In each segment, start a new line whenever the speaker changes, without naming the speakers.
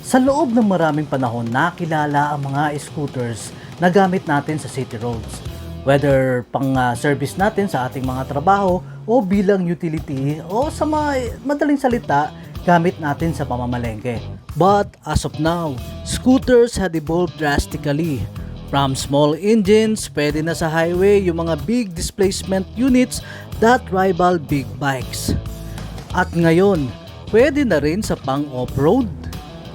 Sa loob ng maraming panahon, nakilala ang mga scooters na gamit natin sa city roads. Whether pang service natin sa ating mga trabaho o bilang utility o sa madaling salita, gamit natin sa pamamalengke. But as of now, scooters had evolved drastically. From small engines, pwede na sa highway yung mga big displacement units that rival big bikes. At ngayon, pwede na rin sa pang-off-road.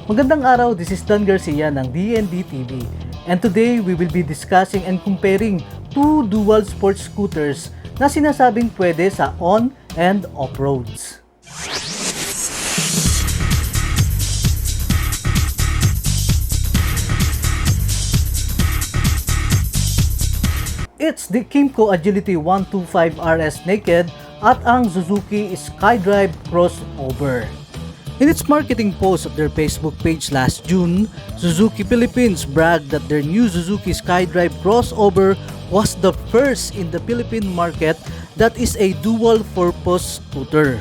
Magandang araw, this is Don Garcia ng D&D TV. And today, we will be discussing and comparing two dual sports scooters na sinasabing pwede sa on and off-roads. It's the Kymco Agility 125 RS Naked at ang Suzuki Skydrive Crossover. In its marketing post of their Facebook page last June, Suzuki Philippines bragged that their new Suzuki Skydrive Crossover was the first in the Philippine market that is a dual-purpose scooter.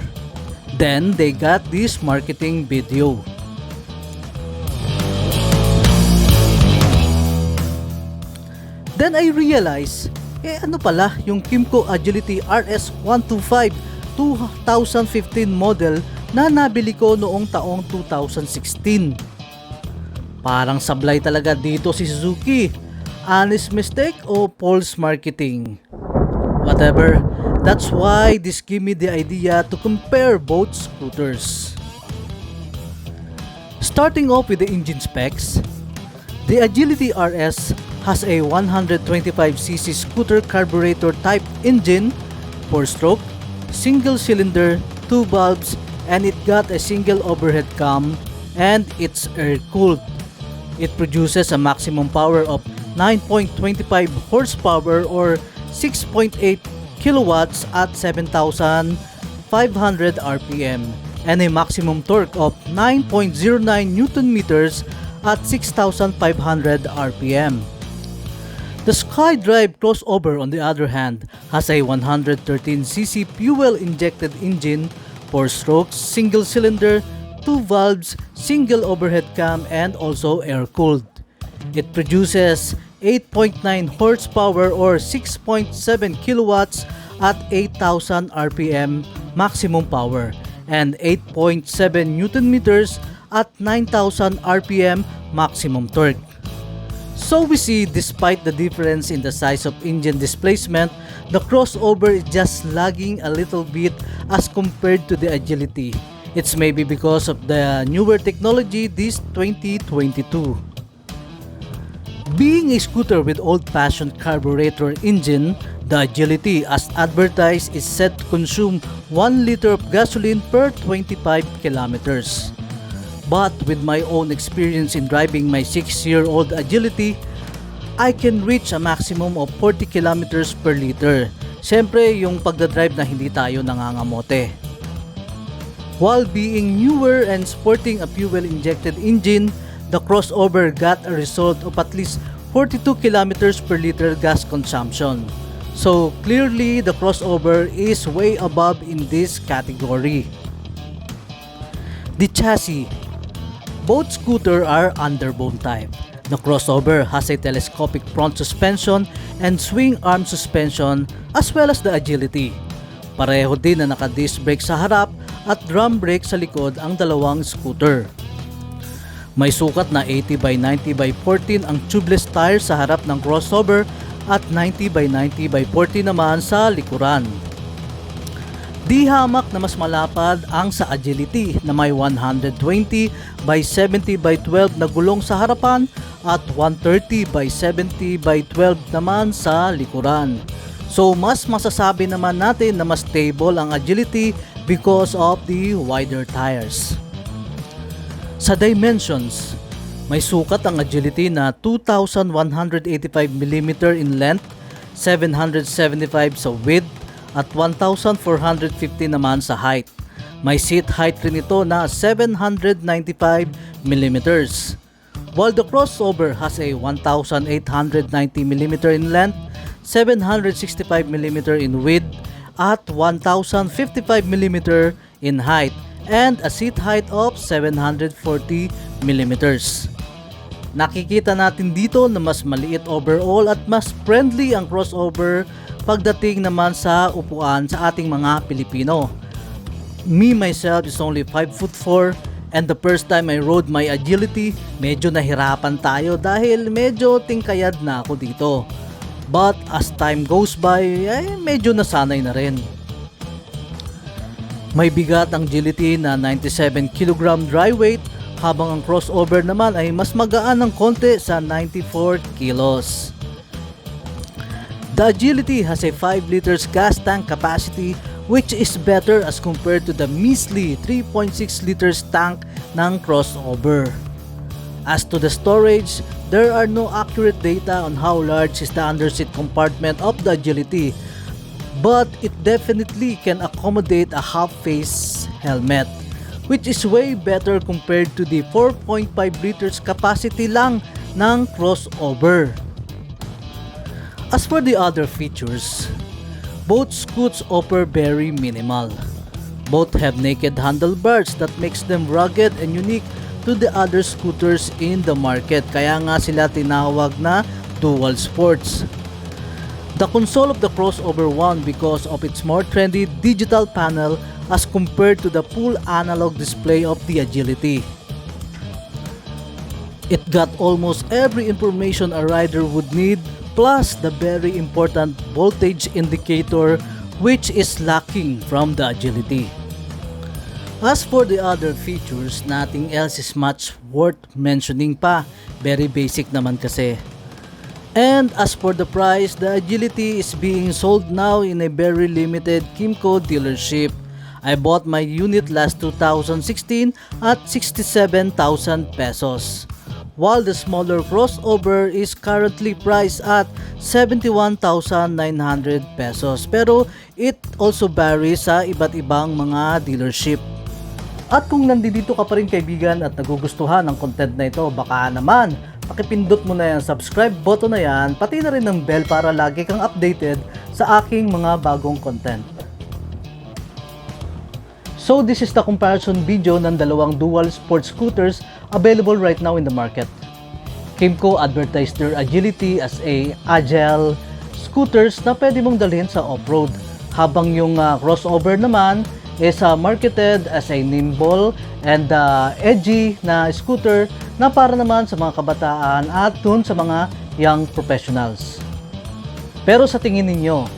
Then they got this marketing video. Then I realized, ano pala yung Kymco Agility RS 125 2015 model na nabili ko noong taong 2016. Parang sablay talaga dito si Suzuki. Honest mistake o false marketing? Whatever, that's why this gave me the idea to compare both scooters. Starting off with the engine specs, the Agility RS has a 125cc scooter carburetor type engine, 4-stroke, single cylinder, 2 valves, and it got a single overhead cam and it's air-cooled. It produces a maximum power of 9.25 horsepower or 6.8 kilowatts at 7,500 RPM and a maximum torque of 9.09 Newton meters at 6,500 RPM. The Skydrive Crossover, on the other hand, has a 113cc fuel-injected engine, 4 strokes, single cylinder, 2 valves, single overhead cam, and also air-cooled. It produces 8.9 horsepower or 6.7 kilowatts at 8,000 RPM maximum power and 8.7 Newton meters at 9,000 RPM maximum torque. So we see, despite the difference in the size of engine displacement, the crossover is just lagging a little bit as compared to the Agility. It's maybe because of the newer technology this 2022. Being a scooter with old-fashioned carburetor engine, the Agility as advertised is set to consume 1 liter of gasoline per 25 kilometers. But with my own experience in driving my 6-year-old Agility, I can reach a maximum of 40 kilometers per liter. Siyempre, yung pagdadrive na hindi tayo nangangamote. While being newer and sporting a fuel-injected engine, the crossover got a result of at least 42 kilometers per liter gas consumption. So clearly, the crossover is way above in this category. The chassis. Both scooters are underbone type. The crossover has a telescopic front suspension and swing arm suspension as well as the Agility. Pareho din na naka-disc brake sa harap at drum brake sa likod ang dalawang scooter. May sukat na 80 by 90 by 14 ang tubeless tires sa harap ng crossover at 90 by 90 by 40 naman sa likuran. Di hamak na mas malapad ang sa Agility na may 120 by 70 by 12 na gulong sa harapan at 130 by 70 by 12 naman sa likuran. So mas masasabi naman natin na mas stable ang Agility because of the wider tires. Sa dimensions, may sukat ang Agility na 2,185mm in length, 775 sa width, at 1,450 naman sa height. May seat height rin ito na 795mm. While the crossover has a 1,890mm in length, 765mm in width, at 1,055mm in height, and a seat height of 740 millimeters. Nakikita natin dito na mas maliit overall at mas friendly ang crossover pagdating naman sa upuan sa ating mga Pilipino. Me myself is only 5'4" and the first time I rode my Agility, medyo nahirapan tayo dahil medyo tingkayad na ako dito. But as time goes by, medyo nasanay na rin. May bigat ang Agility na 97 kg dry weight, habang ang crossover naman ay mas magaan ng konti sa 94 kilos. The Agility has a 5 liters gas tank capacity, which is better as compared to the measly 3.6 liters tank ng crossover. As to the storage, there are no accurate data on how large is the underseat compartment of the Agility, but it definitely can accommodate a half-face helmet, which is way better compared to the 4.5 liters capacity lang ng crossover. As for the other features, both scoots offer very minimal. Both have naked handlebars that makes them rugged and unique to the other scooters in the market, kaya nga sila tinawag na dual sports. The console of the crossover won because of its more trendy digital panel as compared to the full analog display of the Agility. It got almost every information a rider would need, plus the very important voltage indicator, which is lacking from the Agility. As for the other features, nothing else is much worth mentioning pa. Very basic naman kasi. And as for the price, the Agility is being sold now in a very limited Kymco dealership. I bought my unit last 2016 at 67,000 pesos, while the smaller crossover is currently priced at 71,900 pesos, pero it also varies sa iba't ibang mga dealership. At kung nandito ka pa rin kaibigan at nagugustuhan ng content na ito, baka naman pakipindot mo na yung subscribe button na yan, pati na rin ng bell para lagi kang updated sa aking mga bagong content. So this is the comparison video ng dalawang dual sports scooters available right now in the market. Kymco advertised their Agility as a agile scooters na pwede mong dalhin sa off-road, habang yung crossover naman is marketed as a nimble and edgy na scooter na para naman sa mga kabataan at dun sa mga young professionals. Pero sa tingin ninyo,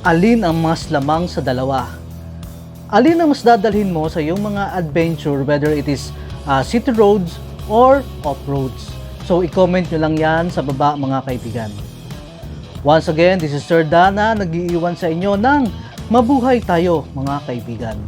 alin ang mas lamang sa dalawa? Alin ang mas dadalhin mo sa iyong mga adventure, whether it is city roads or off-roads? So i-comment nyo lang yan sa baba mga kaibigan. Once again, this is Sir Dana, nag-iiwan sa inyo ng mabuhay tayo mga kaibigan.